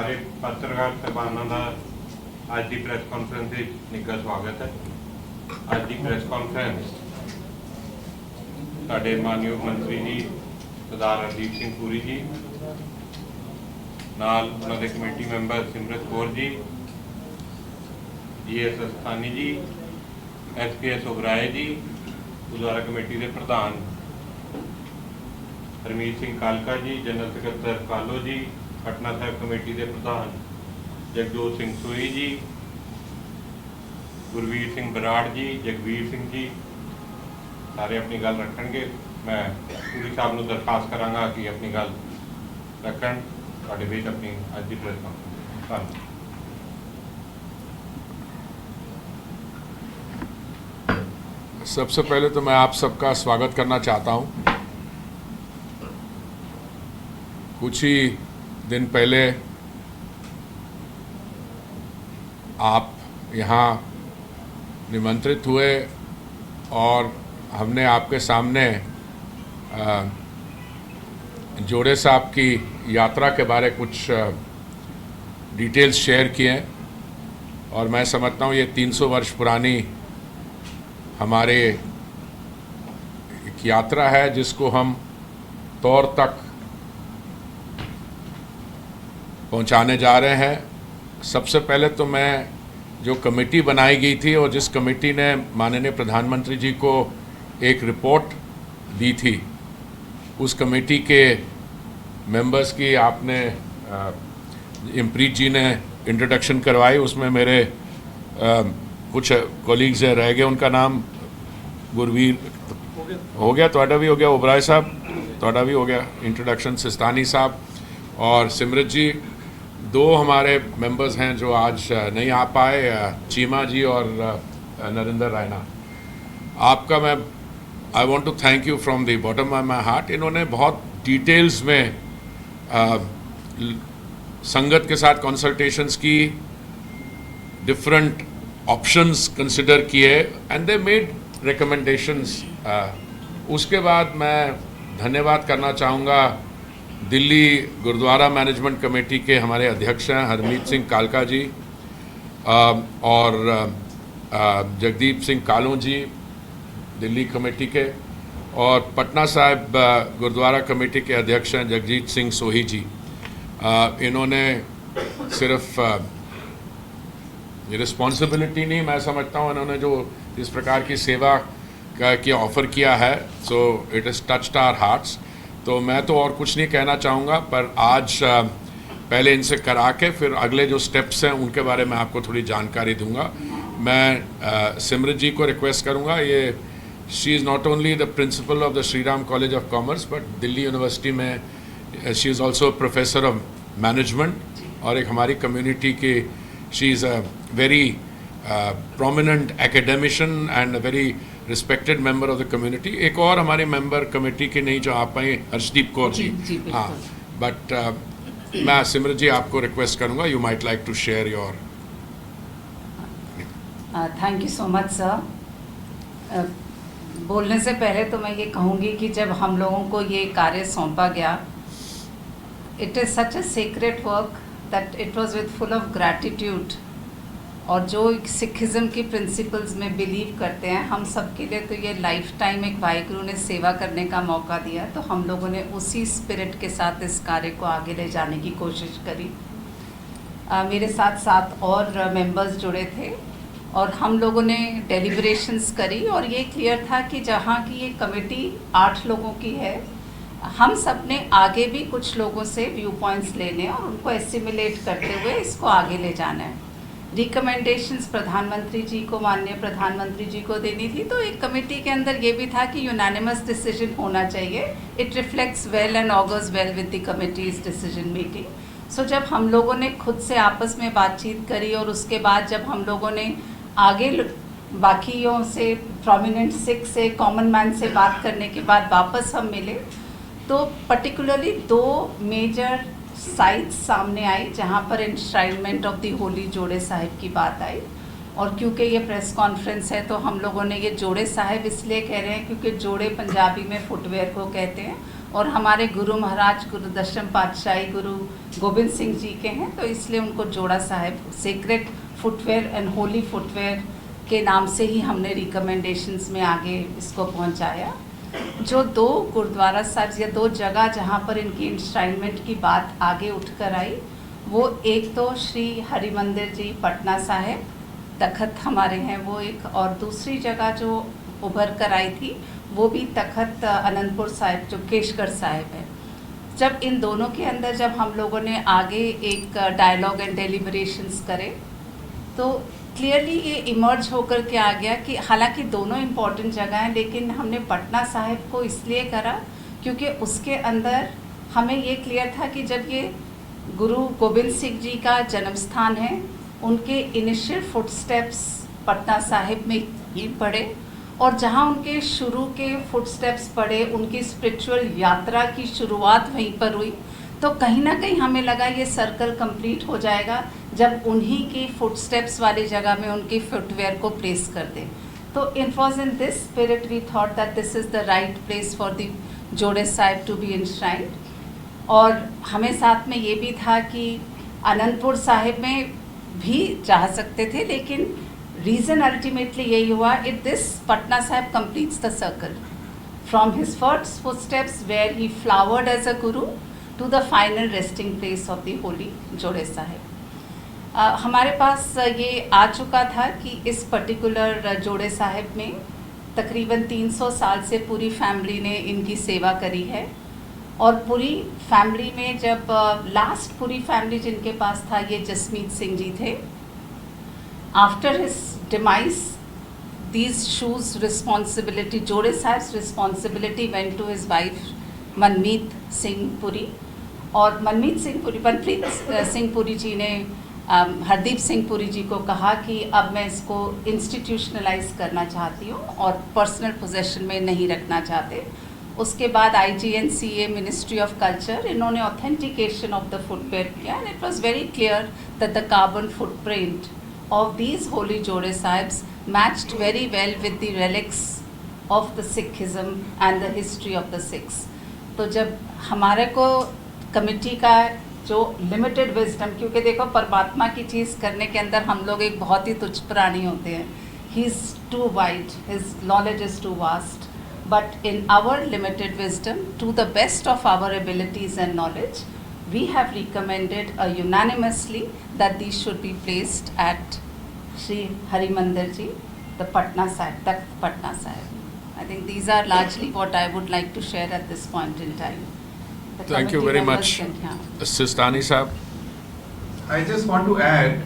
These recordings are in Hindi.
सारे पत्रकार साहबानों का अज की प्रैस कॉन्फ्रेंस निघा स्वागत है। अज की प्रैस कॉन्फ्रेंस साडे मानयोग मंत्री जी सरदार हरदीप सिंह पुरी जी नाल उन्हां दे committee member Simrat Kaur ji, GS अस्थानी जी, SPS ओबराय जी, गुरुद्वारा कमेटी के प्रधान हरमीत सिंह कालका जी, जनरल सकत्तर कालो जी, पटना साहिब कमेटी के प्रधान जगजोत सिंह सोही जी, गुरवीर सिंह बराड़ जी, जगवीर सिंह जी, सारे अपनी गल रखेंगे। मैं पुरी साहब को दरखास्त कराँगा कि अपनी गल रखन साडे विच अपनी अज की प्रेस कॉन्फ्रेंस। सबसे पहले तो मैं आप सबका स्वागत करना चाहता हूं। कुछ ही दिन पहले आप यहाँ निमंत्रित हुए और हमने आपके सामने जोड़े साहब की यात्रा के बारे कुछ डिटेल्स शेयर किए हैं और मैं समझता हूँ ये 300 वर्ष पुरानी हमारे एक यात्रा है जिसको हम तौर तक पहुंचाने जा रहे हैं। सबसे पहले तो मैं जो कमेटी बनाई गई थी और जिस कमेटी ने माननीय प्रधानमंत्री जी को एक रिपोर्ट दी थी, उस कमेटी के मेंबर्स की आपने इमप्रीत जी ने इंट्रोडक्शन करवाई। उसमें मेरे कुछ कोलीग्स रह गए, उनका नाम गुरवीर हो गया, ਤੁਹਾਡਾ भी हो गया, ओबराय साहब ਤੁਹਾਡਾ भी हो गया इंट्रोडक्शन, सिस्तानी साहब और सिमरत जी। दो हमारे मेंबर्स हैं जो आज नहीं आ पाए, चीमा जी और नरेंद्र रायना। आपका मैं I want to thank you from the bottom of my heart. इन्होंने बहुत डिटेल्स में संगत के साथ कंसल्टेशंस की, डिफरेंट ऑप्शंस कंसिडर किए एंड दे मेड रिकमेंडेशंस। उसके बाद मैं धन्यवाद करना चाहूँगा दिल्ली गुरुद्वारा मैनेजमेंट कमेटी के हमारे अध्यक्ष हैं हरमीत सिंह कालका जी और जगदीप सिंह कालों जी दिल्ली कमेटी के, और पटना साहिब गुरुद्वारा कमेटी के अध्यक्ष हैं जगजीत सिंह सोही जी। इन्होंने सिर्फ रिस्पॉन्सिबिलिटी नहीं, मैं समझता हूँ इन्होंने जो इस प्रकार की सेवा की ऑफ़र किया है, so it is touched our hearts. तो मैं तो और कुछ नहीं कहना चाहूँगा, पर आज पहले इनसे करा के फिर अगले जो स्टेप्स हैं उनके बारे में आपको थोड़ी जानकारी दूंगा। मैं सिमरत जी को रिक्वेस्ट करूँगा, ये she is not only the principal of the Shri Ram college of commerce but Delhi university में she is also professor of management और एक हमारी कम्युनिटी की she is a very prominent academician and a very respected member of the community. एक और हमारे मेंबर कमेटी के नहीं जो आप आए, हर्षदीप कौर जी। हाँ, बट मैं सिमरत जी आपको रिक्वेस्ट करूँगा, you might like to share your. Thank you so much sir. बोलने से पहले तो मैं ये कहूँगी कि जब हम लोगों को ये कार्य सौंपा गया, it is such a secret work that it was with full of gratitude. और जो सिखिज़म की प्रिंसिपल्स में बिलीव करते हैं, हम सब के लिए तो ये लाइफ टाइम एक वाहिगुरु ने सेवा करने का मौका दिया, तो हम लोगों ने उसी स्पिरिट के साथ इस कार्य को आगे ले जाने की कोशिश करी। मेरे साथ 7 और मेंबर्स जुड़े थे और हम लोगों ने डेलिब्रेशंस करी और ये क्लियर था कि जहाँ की ये कमेटी 8 लोगों की है, हम सब ने आगे भी कुछ लोगों से व्यू पॉइंट्स लेने और उनको एसिमिलेट करते हुए इसको आगे ले जाना है। रिकमेंडेशंस प्रधानमंत्री जी को, माननीय प्रधानमंत्री जी को देनी थी, तो एक कमेटी के अंदर ये भी था कि यूनानिमस डिसीजन होना चाहिए। It reflects well and augurs well with the committee's decision making. So जब हम लोगों ने खुद से आपस में बातचीत करी और उसके बाद जब हम लोगों ने आगे बाकियों से, प्रोमिनेंट सिख से, कॉमन मैन से बात करने के बाद वापस हम मिले, तो पर्टिकुलरली 2 मेजर साइट्स सामने आई जहाँ पर इंश्राइनमेंट ऑफ द होली जोड़े साहिब की बात आई। और क्योंकि ये प्रेस कॉन्फ्रेंस है तो हम लोगों ने ये जोड़े साहिब इसलिए कह रहे हैं क्योंकि जोड़े पंजाबी में फुटवेयर को कहते हैं और हमारे गुरु महाराज गुरु दशम पातशाही गुरु गोबिंद सिंह जी के हैं, तो इसलिए उनको Joda Sahib sacred footwear and holy footwear के नाम से ही हमने रिकमेंडेशंस में आगे इसको पहुंचाया। जो 2 गुरुद्वारा साहिब या 2 जगह जहां पर इनकी इंश्राइनमेंट की बात आगे उठकर आई, वो एक तो श्री हरिमंदिर जी पटना साहिब तखत हमारे हैं वो एक, और दूसरी जगह जो उभर कर आई थी वो भी तखत अनंतपुर साहिब जो केशगढ़ साहिब है। जब इन दोनों के अंदर जब हम लोगों ने आगे एक डायलॉग एंड डेलिब्रेशंस करे, तो क्लियरली ये इमर्ज होकर के आ गया कि हालांकि दोनों इम्पॉर्टेंट जगह हैं, लेकिन हमने पटना साहिब को इसलिए करा क्योंकि उसके अंदर हमें ये क्लियर था कि जब ये गुरु गोबिंद सिंह जी का जन्म स्थान है, उनके इनिशियल फुटस्टेप्स पटना साहिब में ही पड़े, और जहाँ उनके शुरू के फुटस्टेप्स पड़े, उनकी स्पिरिचुअल यात्रा की शुरुआत वहीं पर हुई, तो कहीं ना कहीं हमें लगा ये सर्कल कंप्लीट हो जाएगा जब उन्हीं की फुटस्टेप्स वाली जगह में उनकी फुटवेयर को प्लेस कर दें। तो it was in this spirit we thought that this is the right place for the Jore Sahib to be इंश्राइंड। और हमें साथ में ये भी था कि अनंतपुर साहिब में भी जा सकते थे, लेकिन रीज़न अल्टीमेटली यही हुआ, it this Patna Sahib completes the circle from his first footsteps where he flowered as a guru to the final resting place of the holy जोड़े साहिब। हमारे पास ये आ चुका था कि इस पर्टिकुलर जोड़े साहिब में तकरीबन 300 साल से पूरी फैमिली ने इनकी सेवा करी है, और पूरी फैमिली में जब लास्ट पूरी फैमिली जिनके पास था ये जसमीत सिंह जी थे। After his demise these shoes responsibility, जोड़े sahibs responsibility went to his wife मनमीत सिंह पुरी, और मनमीत सिंह पुरी मनप्रीत सिंह पुरी जी ने हरदीप सिंह पुरी जी को कहा कि अब मैं इसको इंस्टीट्यूशनलाइज करना चाहती हूँ और पर्सनल पोजेशन में नहीं रखना चाहते। उसके बाद IGNCA मिनिस्ट्री ऑफ कल्चर इन्होंने ऑथेंटिकेशन ऑफ द फुटवेयर किया, and it was very clear that the carbon footprint of these holy Jode Sahibs matched very well with the relics of the Sikhism and the history of the Sikhs। तो जब हमारे को कमिटी का जो लिमिटेड विजडम, क्योंकि देखो परमात्मा की चीज़ करने के अंदर हम लोग एक बहुत ही तुच्छ प्राणी होते हैं, he is too wide, his knowledge is too vast, but in our limited wisdom to the best of our abilities and knowledge we have recommended unanimously that these should be placed at Sri Harimandir Ji, the Patna Sahib, Takht Patna Sahib. I think these are largely what I would like to share at this point in time. The Thank you committee very members much. can- yeah. Sistani Sahib. I just want to add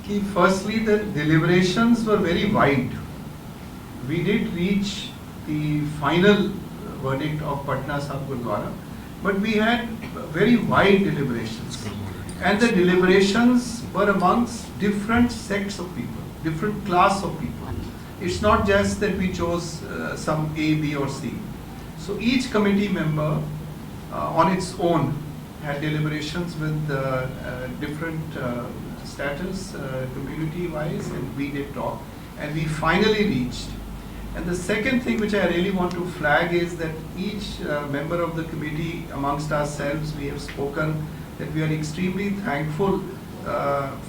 कि firstly the deliberations were very wide. We did reach the final verdict of Patna Sahib Gurdwara, but we had very wide deliberations, and the deliberations were amongst different sects of people, different class of people. It's not just that we chose some A, B or C. So each committee member on its own had deliberations with different status, community wise, and we did talk, and we finally reached. And the second thing which I really want to flag is that each member of the committee amongst ourselves, we have spoken that we are extremely thankful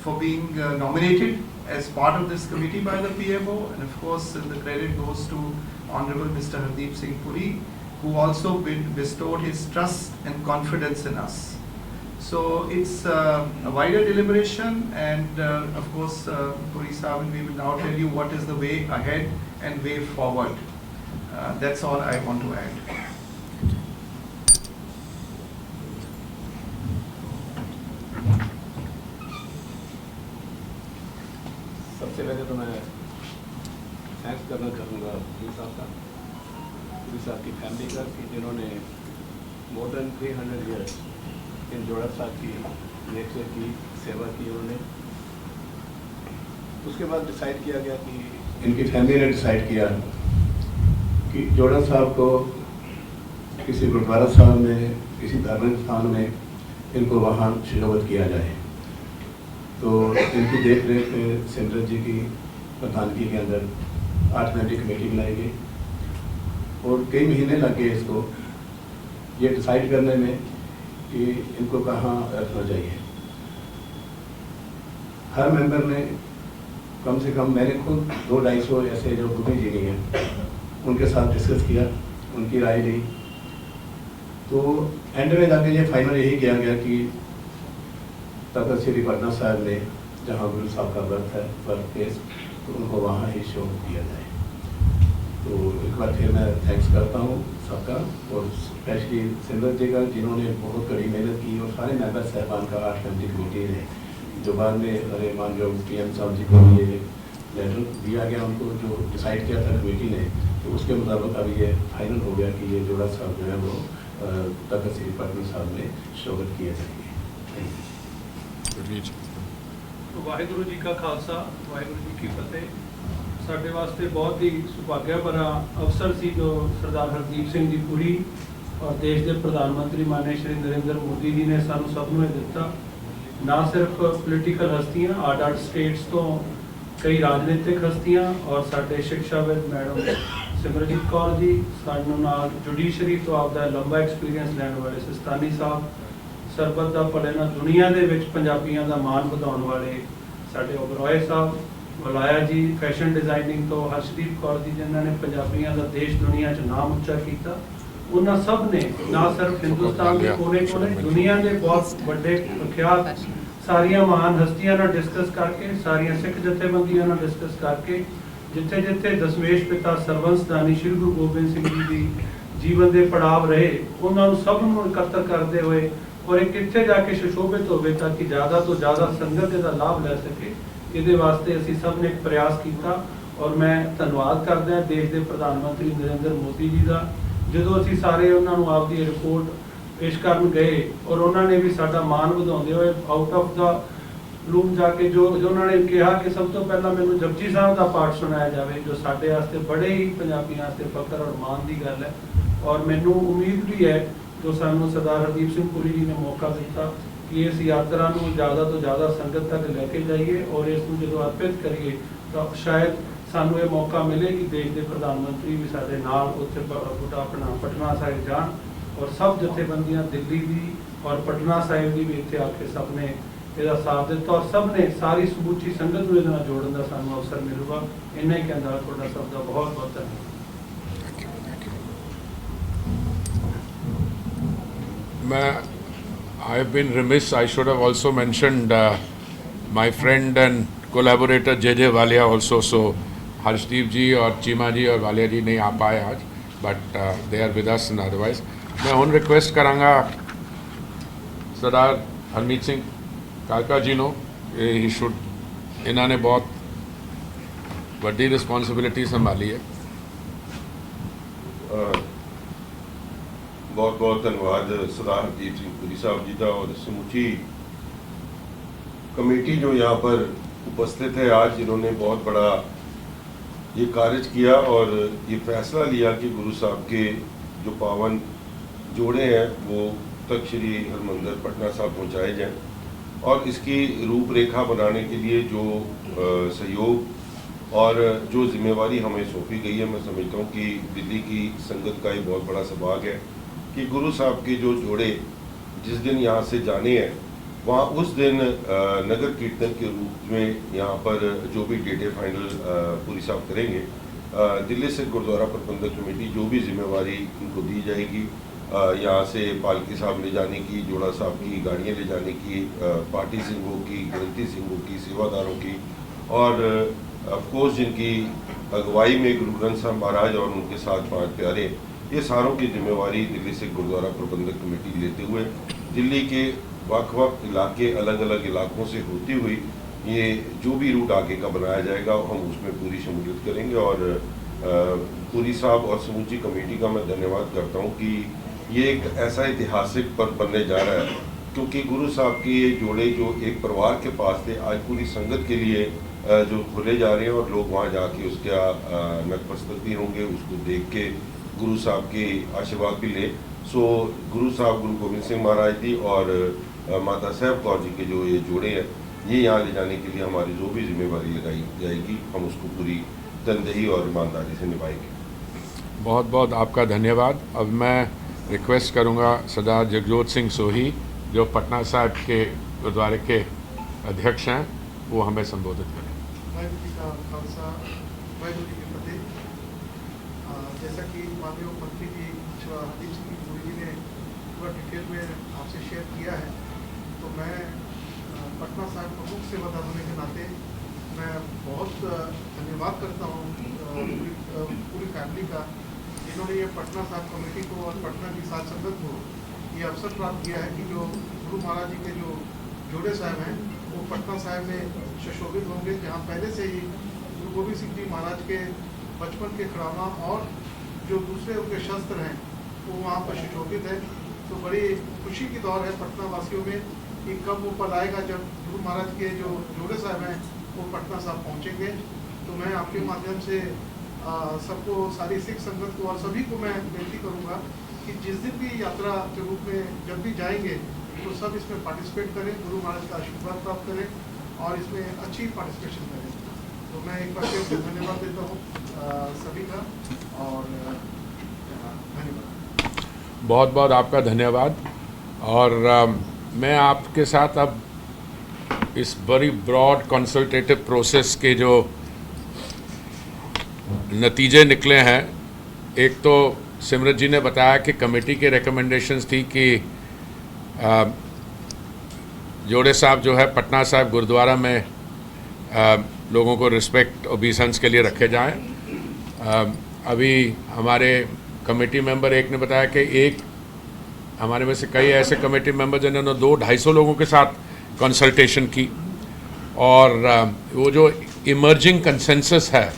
for being nominated as part of this committee by the PMO, and of course the credit goes to Honorable Mr. Hardeep Singh Puri, who also bestowed his trust and confidence in us. So it's a wider deliberation, and of course Puri Sahib, we will now tell you what is the way ahead and way forward. That's all I want to add. सबसे पहले तो मैं थैंक्स करना चाहूँगा पुरी साहब का, पुरी साहब की फैमिली का, कि जिन्होंने मोर देन 300 ईयर्स इन जोड़ा साहब की नेचर की सेवा की उन्होंने। उसके बाद डिसाइड किया गया कि इनकी फैमिली ने डिसाइड किया कि जोड़ा साहब को किसी गुरुद्वारा साहब में, किसी धार्मिक स्थान में इनको वहाँ शिरोवत किया जाए। तो इनकी देख रेख में सिमरन जी की प्रधानगी के अंदर 8 मेंबरी कमेटी बनाई गई, और कई महीने लग गए इसको ये डिसाइड करने में कि इनको कहाँ रखना चाहिए। हर मेंबर ने कम से कम, मैंने खुद 200-250 ऐसे जो बुद्धिजीवी हैं उनके साथ डिस्कस किया, उनकी राय ली, तो एंड में जाके ये फाइनल यही किया गया कि तख्त श्री पटना साहिब में जहाँ गुरु साहब का बर्थ प्लेस, तो उनको वहाँ ही शो किया जाए। तो एक बार फिर मैं थैंक्स करता हूँ सबका, और स्पेशली सिमरत जी का, जिन्होंने बहुत कड़ी मेहनत की, और सारे मेंबर साहबान का 8 कमेटी कमेटी है, जो बाद में अरे मान लो PM साहब जी को ये लेटर दिया गया उनको, जो डिसाइड किया था कमेटी ने, तो उसके मुताबिक अब ये फाइनल हो गया कि ये जोड़ा साहब जो है वो तख्त श्री पटना साहब में शोगत किए जाएंगे। वाहिगुरु जी का खालसा, वाहिगुरु जी की फतेह। साडे वास्ते बहुत ही सुभाग्य भरा अवसर सी जो सरदार हरदीप सिंह जी पुरी और देश के प्रधानमंत्री माननीय श्री नरेंद्र मोदी जी ने सानू सब नूं दिता। ना सिर्फ पोलिटिकल हस्तियां, 8 स्टेट्स तो कई राजनीतिक हस्तियां और साडे शिक्षाविद मैडम सिमरजीत कौर जी, सानू नाल जुडिशरी तो आपका लंबा एक्सपीरियंस लैण वाले सिस्तानी साहब, सरबत दा भले ना दुनिया दे विच पंजाबियां दा मान वधाउण वाले साडे ओबरॉय साहब, वलाया जी, फैशन डिजाइनिंग तो हर्षदीप कौर जी, जिन्हां ने पंजाबियां दा देश दुनिया च नाम उच्चा कीता। उन्हां सब ने ना सिर्फ हिंदुस्तान के कोने-कोने, दुनिया के बहुत बड़े प्रख्यात सारियां महान हस्तियां नाल डिस्कस करके, सारियां सिख जथेबंदियां नाल डिस्कस करके, जिथे जिथे दसमेश पिता सरवंश दानी श्री गुरु गोबिंद सिंह जी की जीवन के पड़ाव रहे, उन्होंने सब नूं इकत्र करते हुए और एक किथे जाके सुशोभित होवे ताकि ज़्यादा तो ज़्यादा संगत इसका लाभ लै सके, ये वास्ते असी सब ने एक प्रयास किया। और मैं धन्यवाद करदा देश के प्रधानमंत्री नरेंद्र मोदी जी का, जो असी सारे उन्होंने आपकी रिपोर्ट पेश करन गए और उन्होंने भी साडा मान वधाउंदे हुए आउट ऑफ द रूम जाके जो उन्होंने कहा कि सब तो पहला मैनूं जपजी साहब का पाठ सुनाया जाए, जो साडे वास्ते बड़े ही पंजाबियों वास्ते फकर और मान की गल है। और मैनूं उम्मीद भी है जो सानूं सरदार हरदीप सिंह पुरी जी ने मौका दिता कि इस यात्रा को ज़्यादा तो ज़्यादा संगत तक लैके जाइए और इसको जो अर्पित करिए, तो शायद सानूं ये मौका मिले कि देश के प्रधानमंत्री भी साडे नाल उत्थे अपना पटना साहिब जान, और सब जथेबंदियां दिल्ली की और पटना साहिब की भी इत्थे आके सब ने इसका साथ दिता, और सब ने सारी समूची संगत को इसदे नाल जोड़न का सानूं अवसर मिलूगा। इन्ना ही कहंदा तुहाडा सब का बहुत बहुत धन्यवाद। I have been remiss. I should have also mentioned my friend and collaborator JJ Walia also. So Harshdeep ji और चीमा जी और वालिया जी नहीं आ पाए आज, but they are with us and otherwise. मैं ਹੁਣ रिक्वेस्ट करांगा सरदार हरमीत सिंह काका जी नो, ही शुड, इन्होंने बहुत बड़ी रिस्पॉन्सिबिलिटी संभाली है। बहुत बहुत धन्यवाद सरदार हरदीप सिंह पुरी साहब जी का और समूची कमेटी जो यहाँ पर उपस्थित है आज, जिन्होंने बहुत बड़ा ये कार्य किया और ये फैसला लिया कि गुरु साहब के जो पावन जोड़े हैं वो तख्त श्री हरमंदिर पटना साहब पहुँचाए जाएँ, और इसकी रूपरेखा बनाने के लिए जो सहयोग और जो जिम्मेवारी हमें सौंपी गई है, मैं समझता हूँ कि दिल्ली की संगत का ये बहुत बड़ा सौभाग्य है कि गुरु साहब के जो जोड़े जिस दिन यहाँ से जाने हैं, वहाँ उस दिन नगर कीर्तन के रूप में यहाँ पर जो भी डेटे फाइनल पुरी साहब करेंगे, दिल्ली से गुरुद्वारा प्रबंधक कमेटी जो भी जिम्मेवारी उनको दी जाएगी, यहाँ से पालकी साहब ले जाने की, जोड़ा साहब की गाड़ियाँ ले जाने की, पार्टी सिंघों की, ग्रंथी सिंघों की, सेवादारों की, और ऑफकोर्स जिनकी अगुवाई में गुरु ग्रंथ साहब महाराज और उनके साथ 5 प्यारे, ये सारों की जिम्मेवारी दिल्ली से गुरुद्वारा प्रबंधक कमेटी लेते हुए दिल्ली के वक् इलाके अलग अलग इलाकों से होती हुई ये जो भी रूट आगे का बनाया जाएगा हम उसमें पूरी शमूलियत करेंगे। और पुरी साहब और समूची कमेटी का मैं धन्यवाद करता हूँ कि ये एक ऐसा ऐतिहासिक पर्व बनने जा रहा है, क्योंकि गुरु साहब के ये जोड़े जो एक परिवार के पास थे आज पूरी संगत के लिए जो खुले जा रहे हैं, और लोग वहाँ जाके उसका नतमस्तक भी होंगे, उसको देख के गुरु साहब के आशीर्वाद भी ले। सो गुरु साहब गुरु गोबिंद सिंह महाराज जी और माता साहब कौर जी के जो ये जोड़े हैं, ये यहाँ ले जाने के लिए हमारी जो भी जिम्मेवारी लगाई जाएगी हम उसको पूरी तनदेही और ईमानदारी से निभाएंगे। बहुत बहुत आपका धन्यवाद। अब मैं रिक्वेस्ट करूंगा सरदार जगजोत सिंह सोही जो पटना साहिब के गुरुद्वारे के अध्यक्ष हैं वो हमें संबोधित करें। वाहिगुरू जी का खालसा, वाहिगुरू जी की फतेह। जैसा कि माननीय मंत्री जी हरदीप सिंह पुरी जी ने पूरा डिटेल में आपसे शेयर किया है, तो मैं पटना साहिब प्रमुख सेवादार होने के नाते मैं बहुत धन्यवाद करता हूँ पूरी फैमिली का, जिन्होंने ये पटना साहिब कमेटी को और पटना की साथ संगत को ये अवसर प्राप्त किया है कि जो गुरु महाराज जी के जो जोड़े साहब हैं वो पटना साहिब में सुशोभित होंगे, जहाँ पहले से ही गुरु गोविंद सिंह जी महाराज के बचपन के खड़ामा और जो दूसरे उनके शस्त्र हैं वो वहाँ पर सुशोभित है। तो बड़ी खुशी की दौर है पटना वासियों में कि कब वो पल आएगा जब गुरु महाराज के जो जोड़े साहब हैं वो पटना साहब पहुँचेंगे। तो मैं आपके माध्यम से सबको, सारी सिख संगत को और सभी को मैं विनती करूँगा कि जिस दिन भी यात्रा के रूप में जब भी जाएंगे तो सब इसमें पार्टिसिपेट करें, गुरु महाराज का आशीर्वाद प्राप्त करें और इसमें अच्छी पार्टिसिपेशन करें। तो मैं एक बार फिर धन्यवाद देता हूँ सभी का और धन्यवाद। बहुत बहुत आपका धन्यवाद। और मैं आपके साथ अब इस बड़ी ब्रॉड कंसल्टेटिव प्रोसेस के जो नतीजे निकले हैं, एक तो सिमरत जी ने बताया कि कमेटी के रिकमेंडेशंस थी कि जोड़े साहब जो है पटना साहिब गुरुद्वारा में लोगों को रिस्पेक्ट ओबीसेंस के लिए रखे जाएं। अभी हमारे कमेटी मेंबर एक ने बताया कि एक हमारे में से कई ऐसे कमेटी मेंबर जिन्होंने 200-250 लोगों के साथ कंसल्टेशन की और वो जो इमर्जिंग कंसेंसस है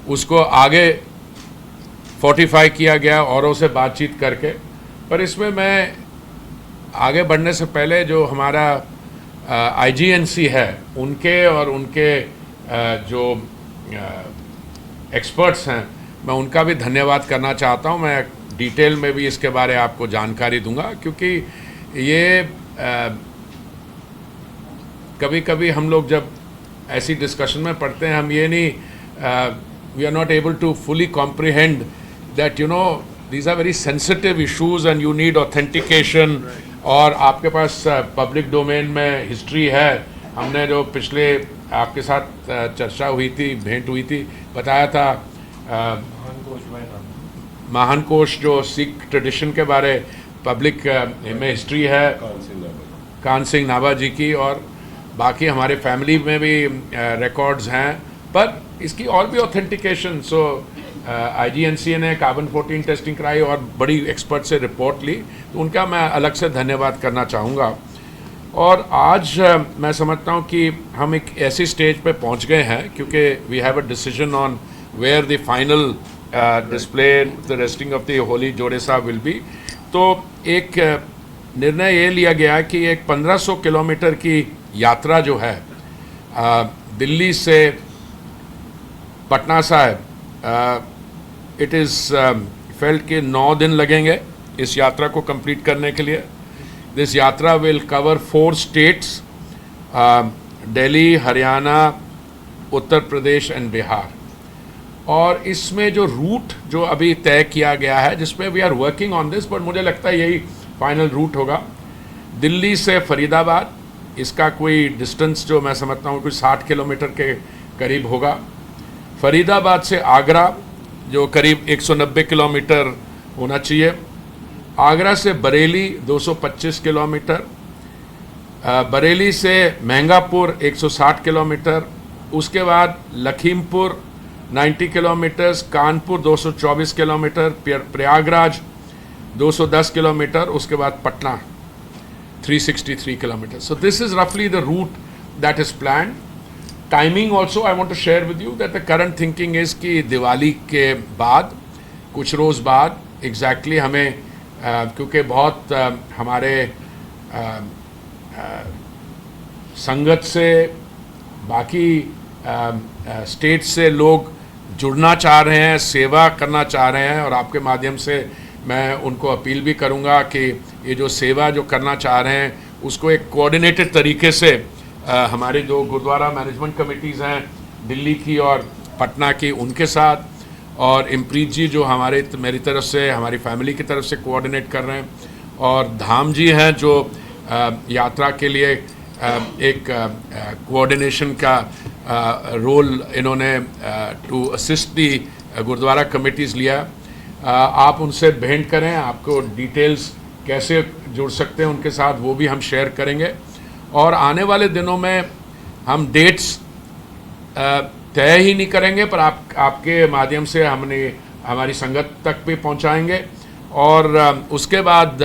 उसको आगे फोर्टिफाई किया गया औरों से बातचीत करके। पर इसमें मैं आगे बढ़ने से पहले जो हमारा IGNC है उनके और उनके जो एक्सपर्ट्स हैं मैं उनका भी धन्यवाद करना चाहता हूं। मैं डिटेल में भी इसके बारे आपको जानकारी दूंगा, क्योंकि ये कभी कभी हम लोग जब ऐसी डिस्कशन में पढ़ते हैं हम ये नहीं we are not able to fully comprehend that these are very sensitive issues and you need authentication। और आपके पास पब्लिक डोमेन में हिस्ट्री है, हमने जो पिछले आपके साथ चर्चा हुई थी, भेंट हुई थी, बताया था महान कोश जो सिख ट्रेडिशन के बारे पब्लिक में हिस्ट्री है कान सिंह नाभा जी की, और बाकी हमारे फैमिली में भी रिकॉर्ड्स हैं, पर इसकी और भी ऑथेंटिकेशन। सो IGNC ने कार्बन 14 टेस्टिंग कराई और बड़ी एक्सपर्ट से रिपोर्ट ली, तो उनका मैं अलग से धन्यवाद करना चाहूँगा। और आज मैं समझता हूँ कि हम एक ऐसी स्टेज पे पहुँच गए हैं क्योंकि we have a decision on where the final display the resting of the holy Jore Sahib will be. तो एक निर्णय ये लिया गया कि एक 1500 किलोमीटर की यात्रा जो है दिल्ली से Patna Sahib, it is felt के 9 दिन लगेंगे इस यात्रा को कंप्लीट करने के लिए। दिस यात्रा will cover 4 states, Delhi, Haryana, Uttar Pradesh and Bihar. और इसमें जो रूट जो अभी तय किया गया है, जिसमें we are working on this, but मुझे लगता है यही फाइनल रूट होगा। दिल्ली से फरीदाबाद, इसका कोई डिस्टेंस जो मैं समझता हूँ कोई 60 किलोमीटर के करीब होगा। फरीदाबाद से आगरा जो करीब 190 किलोमीटर होना चाहिए। आगरा से बरेली 225 किलोमीटर, बरेली से महंगापुर 160 किलोमीटर, उसके बाद Lakhimpur 90 kilometres, Kanpur 224 kilometre, Prayagraj 210 kilometre, उसके बाद Patna 363 kilometre. So this is roughly the route that is planned. Timing also I want to share with you that the current thinking is कि दिवाली के बाद कुछ रोज़ बाद exactly हमें क्योंकि बहुत हमारे संगत से बाकी स्टेट से लोग जुड़ना चाह रहे हैं, सेवा करना चाह रहे हैं, और आपके माध्यम से मैं उनको अपील भी करूंगा कि ये जो सेवा जो करना चाह रहे हैं उसको एक कोऑर्डिनेटेड तरीके से हमारे जो गुरुद्वारा मैनेजमेंट कमेटीज़ हैं दिल्ली की और पटना की, उनके साथ और इमप्रीत जी जो मेरी तरफ से, हमारी फैमिली की तरफ से कोऑर्डिनेट कर रहे हैं, और धाम जी हैं जो यात्रा के लिए एक कोऑर्डिनेशन का रोल इन्होंने to assist the gurdwara committees लिया। आप उनसे भेंट करें, आपको डिटेल्स कैसे जुड़ सकते हैं उनके साथ वो भी हम शेयर करेंगे। और आने वाले दिनों में हम डेट्स तय ही नहीं करेंगे, पर आपके माध्यम से हमारी संगत तक भी पहुंचाएंगे। और उसके बाद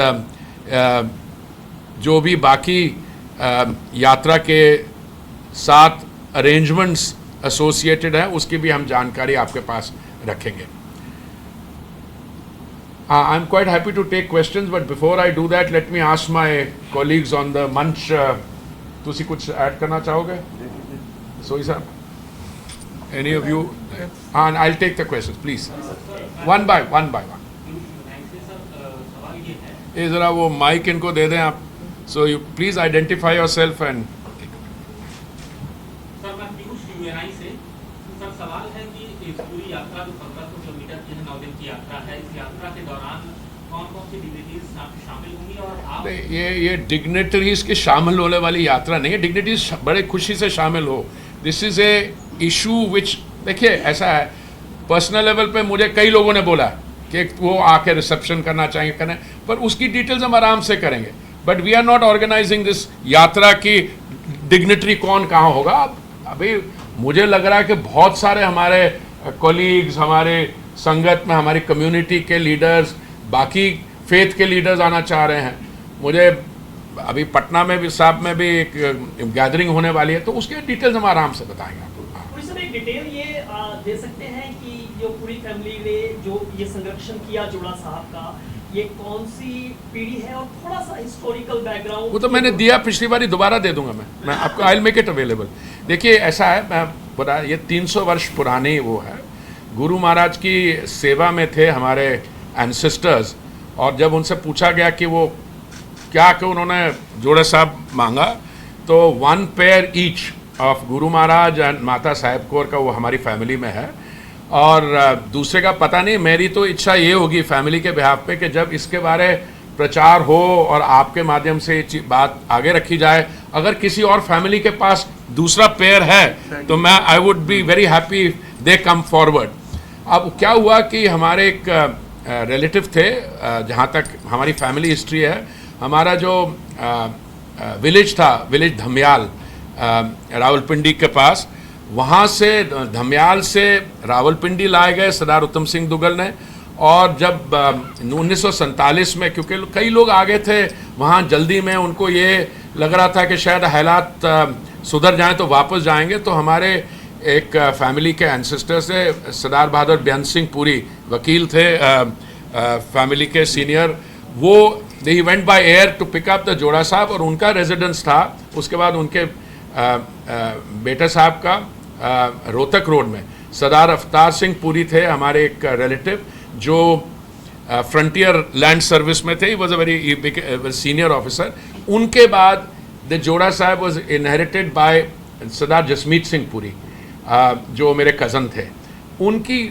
जो भी बाकी यात्रा के साथ अरेंजमेंट्स एसोसिएटेड हैं उसकी भी हम जानकारी आपके पास रखेंगे। I am quite happy to take questions, but before I do that let me ask my colleagues on the manch. तुसी कुछ ऐड करना चाहोगे सोई साहब? Any of you? And I will take the questions please one by one. ये ज़रा वो माइक इनको दे दें आप, so you please identify yourself and. Sir मैं पीयूष यूएनआई से। सर सवाल है कि इस पूरी यात्रा जो 1500 किलोमीटर की 9 दिन की यात्रा है, इस यात्रा के दौरान कौन कौन सी डिग्निटीज शामिल होंगी? और आप ये डिग्नेटरीज के शामिल होने वाली यात्रा नहीं है। डिग्नेटरीज बड़े खुशी से शामिल हो। This is a issue which, देखिए ऐसा है, पर्सनल लेवल पे मुझे कई लोगों ने बोला कि वो आके रिसेप्शन करना चाहिए करें, पर उसकी डिटेल्स हम आराम से करेंगे। But we are not organizing this yatra की डिग्नेटरी कौन कहाँ होगा। अभी मुझे लग रहा है कि बहुत सारे हमारे कॉलीग्स, हमारे संगत में हमारी कम्युनिटी के लीडर्स, बाकी फेथ के लीडर्स आना चाह रहे हैं। मुझे अभी पटना में भी साहब में भी एक गैदरिंग होने वाली है, तो उसके डिटेल्स हम आराम से बताएंगे आपको। एक डिटेल ये दे सकते हैं कि जो पूरी फैमिली ने जो ये संरक्षण किया जोड़ा साहब का, ये कौन सी पीढ़ी है, और थोड़ा सा हिस्टोरिकल बैकग्राउंड? वो तो मैंने दिया पिछली बार, दोबारा दे दूंगा मैं आपको। I will make it available. देखिए ऐसा है, मैं बता, ये 300 वर्ष पुरानी वो है। गुरु महाराज की सेवा में थे हमारे एंसेस्टर्स, और जब उनसे पूछा गया कि वो क्या कि उन्होंने जोड़े साहब मांगा, तो 1 pair each of Guru Maharaj and माता साहेब कौर का वो हमारी फैमिली में है। और दूसरे का पता नहीं, मेरी तो इच्छा ये होगी फैमिली के बिहाफ पे कि जब इसके बारे प्रचार हो और आपके माध्यम से ये बात आगे रखी जाए, अगर किसी और फैमिली के पास दूसरा पेयर है तो मैं I would be very happy they come forward. अब क्या हुआ कि हमारे एक रिलेटिव थे, जहाँ तक हमारी फैमिली हिस्ट्री है, हमारा जो विलेज था, विलेज धमियाल रावलपिंडी के पास, वहाँ से धमियाल से रावलपिंडी लाए गए सरदार उत्तम सिंह दुगल ने। और जब 1947 में, क्योंकि कई लोग आ गए थे वहाँ जल्दी में, उनको ये लग रहा था कि शायद हालात सुधर जाएं तो वापस जाएंगे, तो हमारे एक फैमिली के एंसेस्टर से सरदार बहादुर बेअंत सिंह पुरी वकील थे, फैमिली के सीनियर, वो they went by air to pick up the Joda Sahib, और उनका रेजिडेंस था उसके बाद उनके बेटे साहब का रोहतक रोड में। सरदार अवतार सिंह पुरी थे हमारे एक रिलेटिव जो फ्रंटियर लैंड सर्विस में थे, he was a very senior officer. उनके बाद द जोड़ा साहब वॉज इनहेरिटेड बाय सरदार जसमीत सिंह पुरी, जो मेरे कज़न थे। उनकी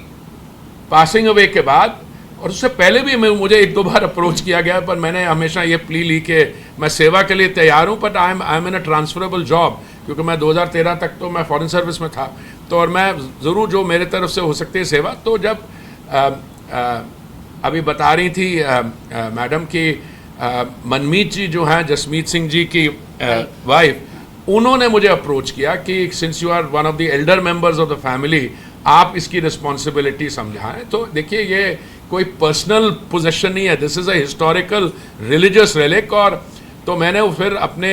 पासिंग अवे के बाद, और उससे पहले भी मुझे 1-2 बार अप्रोच किया गया, पर मैंने हमेशा ये प्ली ली कि मैं सेवा के लिए तैयार हूँ, but I am in a transferable job, क्योंकि मैं 2013 तक तो मैं फॉरेन सर्विस में था, तो और मैं ज़रूर जो मेरे तरफ से हो सकती है सेवा। तो जब अभी बता रही थी मैडम की मनमीत जी जो हैं जसमीत सिंह जी की वाइफ, उन्होंने मुझे अप्रोच किया कि since you are one of the elder members of the family, आप इसकी रिस्पॉन्सिबिलिटी समझाएं। तो देखिए ये कोई पर्सनल पोजेशन नहीं है, this is a historical religious relic. और तो मैंने फिर अपने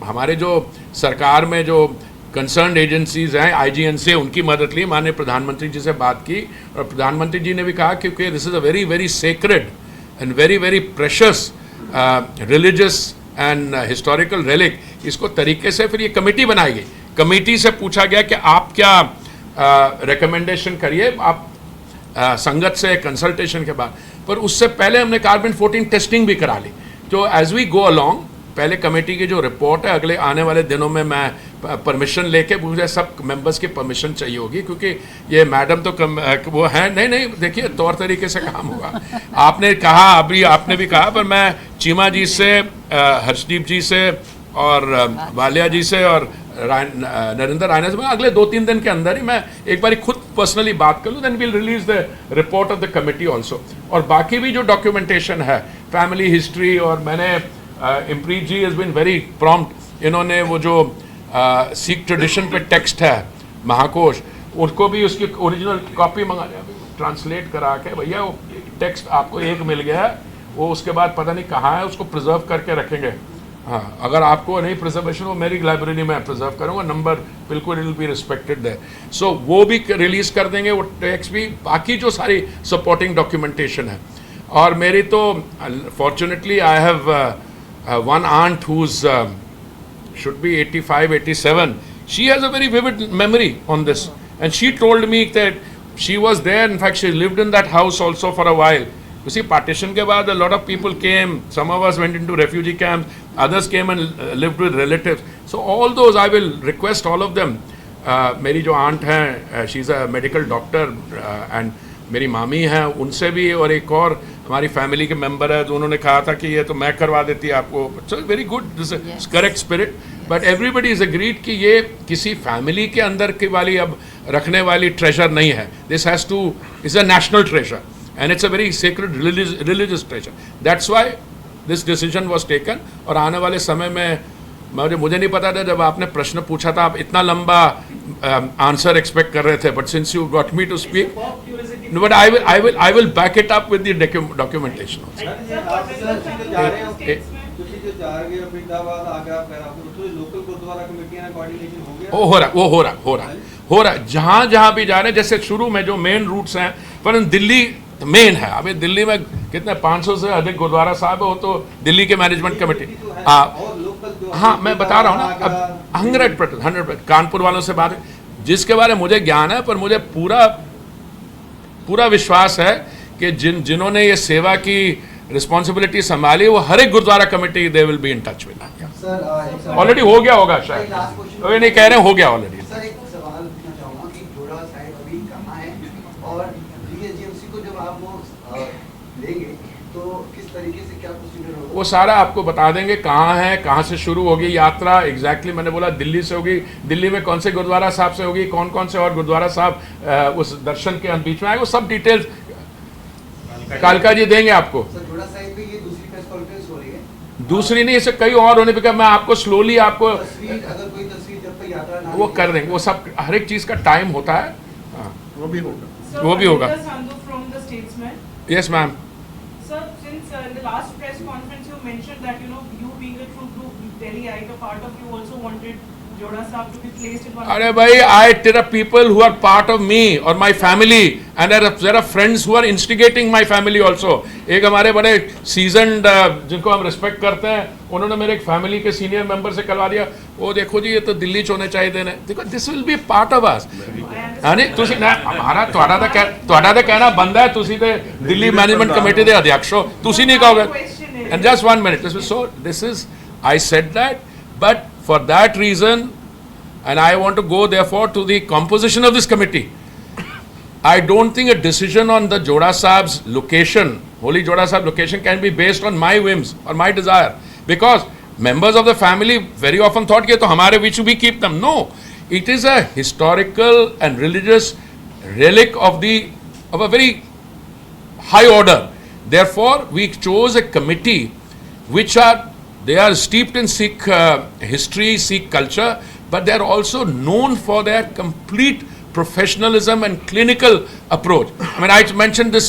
हमारे जो सरकार में जो कंसर्न एजेंसीज हैं IGN से, उनकी मदद ली, माननीय प्रधानमंत्री जी से बात की, और प्रधानमंत्री जी ने भी कहा क्योंकि this is a very very sacred and very very precious religious and historical relic, इसको तरीके से फिर ये कमेटी बनाई गई। कमेटी से पूछा गया कि आप क्या रिकमेंडेशन करिए, आप संगत से कंसल्टेशन के बाद, पर उससे पहले हमने कार्बन 14 टेस्टिंग भी करा ली। तो एज वी गो अलोंग, पहले कमेटी की जो रिपोर्ट है अगले आने वाले दिनों में मैं परमिशन लेके, मुझे सब मेंबर्स की परमिशन चाहिए होगी, क्योंकि ये मैडम तो वो हैं नहीं, देखिए तौर तरीके से काम होगा। आपने कहा, अभी आपने भी कहा, पर मैं चीमा जी से, हर्षदीप जी से और वालिया जी से और नरेंद्र रायना से अगले 2-3 दिन के अंदर ही मैं एक बार खुद पर्सनली बात कर लूँ, then will release the report of the committee also. और बाकी भी जो डॉक्यूमेंटेशन है, फैमिली हिस्ट्री, और मैंने इम्प्रीत जी हैज़ बीन वेरी प्रॉम्प्ट, इन्होंने वो जो सिख ट्रेडिशन पे टेक्स्ट है महाकोश, उनको भी उसकी ओरिजिनल कॉपी मंगा ट्रांसलेट करा के, भैया वो टेक्स्ट आपको एक मिल गया है, वो उसके बाद पता नहीं कहाँ है, उसको प्रिजर्व करके रखेंगे। हाँ, अगर आपको नहीं प्रिजर्वेशन, वो मेरी लाइब्रेरी में प्रिजर्व करूँगा, नंबर बिल्कुल, it will be respected there. So वो भी रिलीज़ कर देंगे, वो टेक्स्ट भी, बाकी जो सारी सपोर्टिंग डॉक्यूमेंटेशन है। और मेरी तो fortunately I have one aunt whose should be 85, 87. She has a very vivid memory on this, and she told me that she was there. In fact, she lived in that house also for a while. You see, partition ke baad, a lot of people came. Some of us went into refugee camps. Others came and lived with relatives. So all those, I will request all of them. मेरी जो aunt है, she is a medical doctor, and मेरी मामी हैं, उनसे भी, और एक और हमारी फैमिली के मेंबर है, तो उन्होंने कहा था कि ये तो मैं करवा देती आपको। So very good, this is correct spirit, but everybody is agreed कि ये किसी फैमिली के अंदर की वाली अब रखने वाली ट्रेजर नहीं है। This has to, is a national treasure and it's a very sacred religious treasure. That's why this decision was taken. और आने वाले समय में मुझे नहीं पता था, जब आपने प्रश्न पूछा था, आप इतना लंबा आंसर एक्सपेक्ट कर रहे थे, but since you got me to speak, but I will back it up with the documentation. हो रहा जहाँ भी जा रहे हैं, जैसे शुरू में जो मेन रूट्स हैं, पर दिल्ली मेन है। अभी दिल्ली में कितने 500 से अधिक गुरुद्वारा साहब है, वो तो दिल्ली के मैनेजमेंट कमेटी। हाँ, मैं बता रहा हूँ ना, अब 100% कानपुर वालों से बात है, जिसके बारे में मुझे ज्ञान है, पर मुझे पूरा विश्वास है कि जिन्होंने ये सेवा की रिस्पॉन्सिबिलिटी संभाली, वो हर एक gurdwara committee they will be in touch with. Already हो गया होगा शायद, वो नहीं कह रहे, हो गया ऑलरेडी। सर, एक सवाल पूछना चाहूँगा कि जोड़ा साहिब अभी कहाँ है, और DSGMC को जब आप वो लेंगे तो किस तरीके से, क्या प्रोसीजर होगा? वो सारा आपको बता देंगे, कहाँ है, कहाँ से शुरू होगी यात्रा एग्जैक्टली। मैंने बोला दिल्ली से होगी, दिल्ली में कौन से गुरुद्वारा साहब से होगी, कौन कौन से और गुरुद्वारा साहब उस दर्शन के बीच में आए, वो सब डिटेल्स कालका जी देंगे आपको। सर, जोड़ा साहिब पे ये दूसरी प्रेस कॉन्फ्रेंस हो रही है? दूसरी नहीं, इससे कई और होने पर मैं आपको स्लोली आपको तस्वीर, अगर कोई तस्वीर जब तक यात्रा ना वो कर देंगे, वो सब हर एक चीज़ का टाइम होता है। हाँ, वो भी होगा। Yes ma'am. Sir, since in the last press conference you mentioned that you being a true blue Delhiite, a part of you also wanted Joda Sahib to be placed in one. अरे भाई, there are people who are part of me or my family, and there are friends who are instigating my family also. एक हमारे बड़े seasoned जिनको हम respect करते हैं, उन्होंने मेरे एक फैमिली के सीनियर मेंबर से करवा दिया, वो देखो जी ये तो दिल्ली च होने चाहिए ने। देखो, this will be part of us. यानी तुसी ना हमारा ਤੁਹਾਡਾ ਤਾਂ ਕਹਿਣਾ ਬੰਦਾ ਹੈ, ਤੁਸੀਂ ਤੇ ਦਿੱਲੀ ਮੈਨੇਜਮੈਂਟ ਕਮੇਟੀ ਦੇ ਅਧਿਆਕਸ਼ ਹੋ, ਤੁਸੀਂ ਨਹੀਂ ਕਹੋਗੇ। And just 1 minute, this is I said that, but for that reason, and I want to go therefore to the composition of this committee. I don't think a decision on the Joda Sahib's location, Holy Joda Sahib location, can be based on my whims or my desire, because members of the family very often thought कि तो हमारे which we keep them. No, it is a historical and religious relic of a very high order. Therefore, we chose a committee which they are steeped in Sikh history, Sikh culture, but they are also known for their complete professionalism and clinical approach. I mean, I mentioned this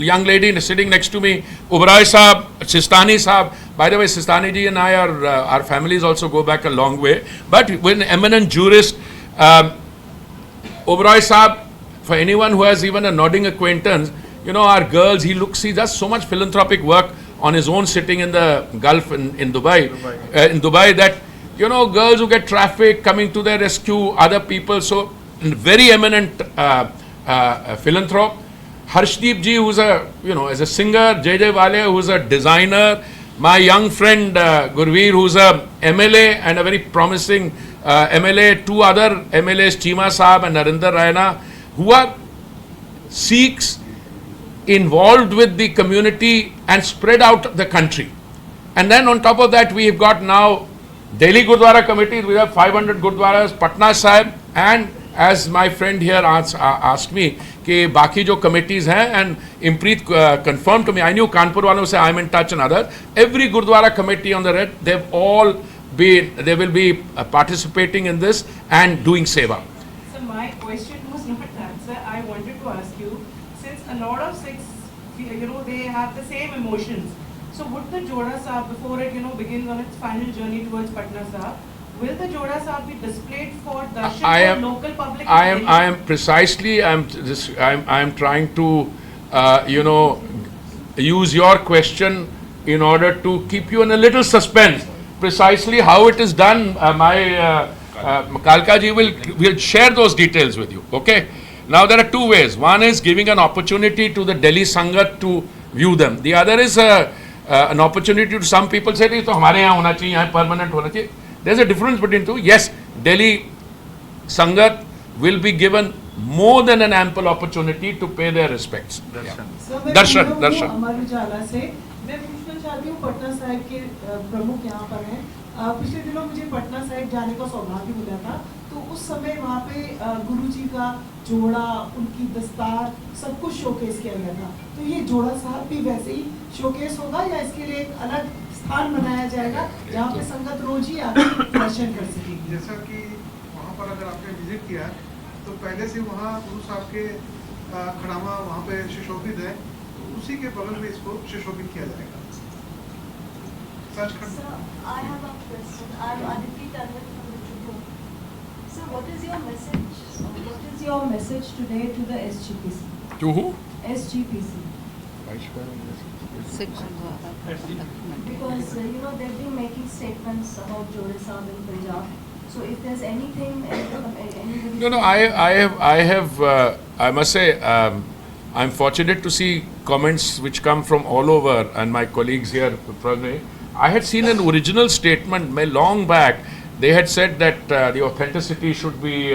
young lady sitting next to me, Oberoi Sahib, Sistani Sahib. By the way, Sistani ji and I our families also go back a long way. But when eminent jurist, Oberoi Sahib, for anyone who has even a nodding acquaintance, our girls, he does so much philanthropic work on his own, sitting in the Gulf in Dubai, that, girls who get trafficked, coming to their rescue, other people. So, very eminent philanthrope. Harshdeep ji, who's as a singer, JJ Wale, who's a designer, my young friend Gurveer, who's a MLA and a very promising MLA, two other MLAs, Cheema Saab and Narinder Raina, who are Sikhs involved with the community and spread out the country. And then on top of that, we have got now Delhi Gurdwara Committee. We have 500 Gurdwaras, Patna Sahib, and as my friend here asked me, कि बाकी जो committees हैं, and Impreet confirmed to me, I knew Kanpur वालों से I'm in touch and others, every Gurdwara committee on the red, they will be participating in this and doing seva. So my question was not that, sir. I wanted to ask you, since a lot of Sikhs, they have the same emotions. So would the Joda Sahib, before it, begins on its final journey towards Patna Sahib, will the Joda Sahib be displayed for darshan for local public? I am precisely, I am trying to, use your question in order to keep you in a little suspense. Precisely how it is done, Kalka ji will share those details with you. Okay. Now there are two ways. One is giving an opportunity to the Delhi Sangat to view them. The other is an opportunity to some people say, "तो हमारे यहाँ होना चाहिए, यहाँ permanent होना चाहिए." There's a difference between two. Yes, Delhi Sangat will be given more than an ample opportunity to pay their respects. Darshan. Amar Ujala से मैं पूछना चाहती हूँ, पटना साहिब के प्रमुख यहाँ पर हैं। पिछले दिनों मुझे पटना साहिब जाने का सौभाग्य मिला था, तो उस समय वहाँ पे गुरुजी का जोड़ा, उनकी दस्तार, सब कुछ शोकेस किया गया था। तो ये जोड़ा साहब भी वैसे ही शोकेस होगा या इसके लिए एक अलग स्थान बनाया जाएगा जहाँ पे संगत रोज ही आकर दर्शन कर सकेगी? जैसा कि वहाँ पर अगर आपने विजिट किया है तो पहले से वहाँ गुरु साहब के खड़ामा वहाँ पे सुशोभित है, तो उसी के बगल में इसको सुशोभित किया जाएगा। I have a question. I'm Aditi Tandon from the Tribune. So what is your message? What is your message today to the SGPC? To who? SGPC. Because they've been making statements about Joda Sahib in Punjab. So if there's anything, anybody... No, I must say, I'm fortunate to see comments which come from all over, and my colleagues here from me. I had seen an original statement long back. They had said that the authenticity should be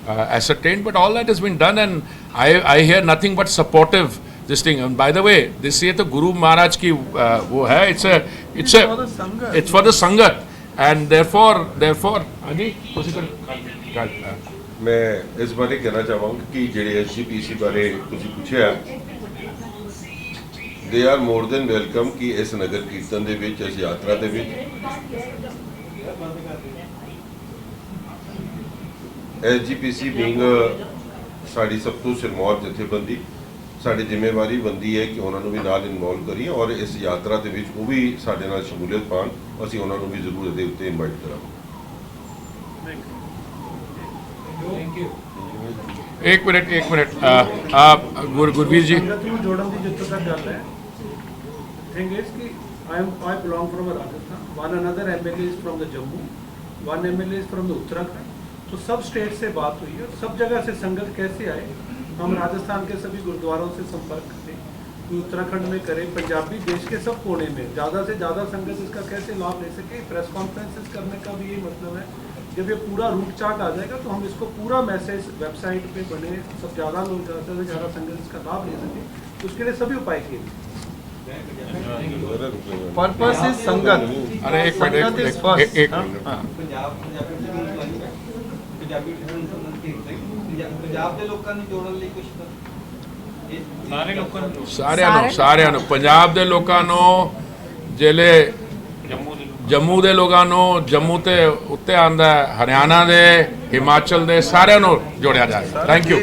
ascertained, but all that has been done, and I hear nothing but supportive this thing. And by the way, this is the Guru Maharaj ki wo hai. It's for the Sangat, and therefore, Adi, मैं इस बारे कहना चाहूँगा कि जेडे SGPC बारे तुसी पूछे they are more than welcome कि इस नगर कीर्तन दे विच, इस यात्रा दे विच SGPC being साड़ी सब तो सिरमौर जथेबंदी साड़ी जिम्मेवारी बनती है कि उन्होंने भी नाल इन्वॉल्व करिए और इस यात्रा दे विच वो भी साडे नाल शमूलियत पान, असीं उन्होंने भी जरूर इहदे उत्ते इनवाइट करांगे। एक मिनट गुरवीर जी। जोड़न दी जित्थों तक गल है, थिंग इज कि I belong from Rajasthan, one another MLA is from the Jammu, one MLA is from the Uttarakhand, तो सब स्टेट से बात हुई है, सब जगह से संगत कैसे आए, हम राजस्थान के सभी गुरुद्वारों से संपर्क करें, उत्तराखंड में करें, पंजाबी देश के सब कोने में ज़्यादा से ज़्यादा संगत इसका कैसे लाभ ले सके, प्रेस कॉन्फ्रेंसेस करने का भी यही मतलब है। जब ये पूरा रूट चार्ट आ जाएगा तो हम इसको पूरा मैसेज वेबसाइट पे बने, सब ज़्यादा लोग ज़्यादा से ज़्यादा संगत इसका लाभ ले सके, उसके लिए सभी उपाय किए। पर्पस इज संगत। अरे एक मिनट सारे पंजाब दे लोकां नूं जिले जम्मू दे लोकां नूं जम्मू ते उत्ते आंदा हरियाणा दे हिमाचल दे सारे नूं जोड़िया जाए। Thank you.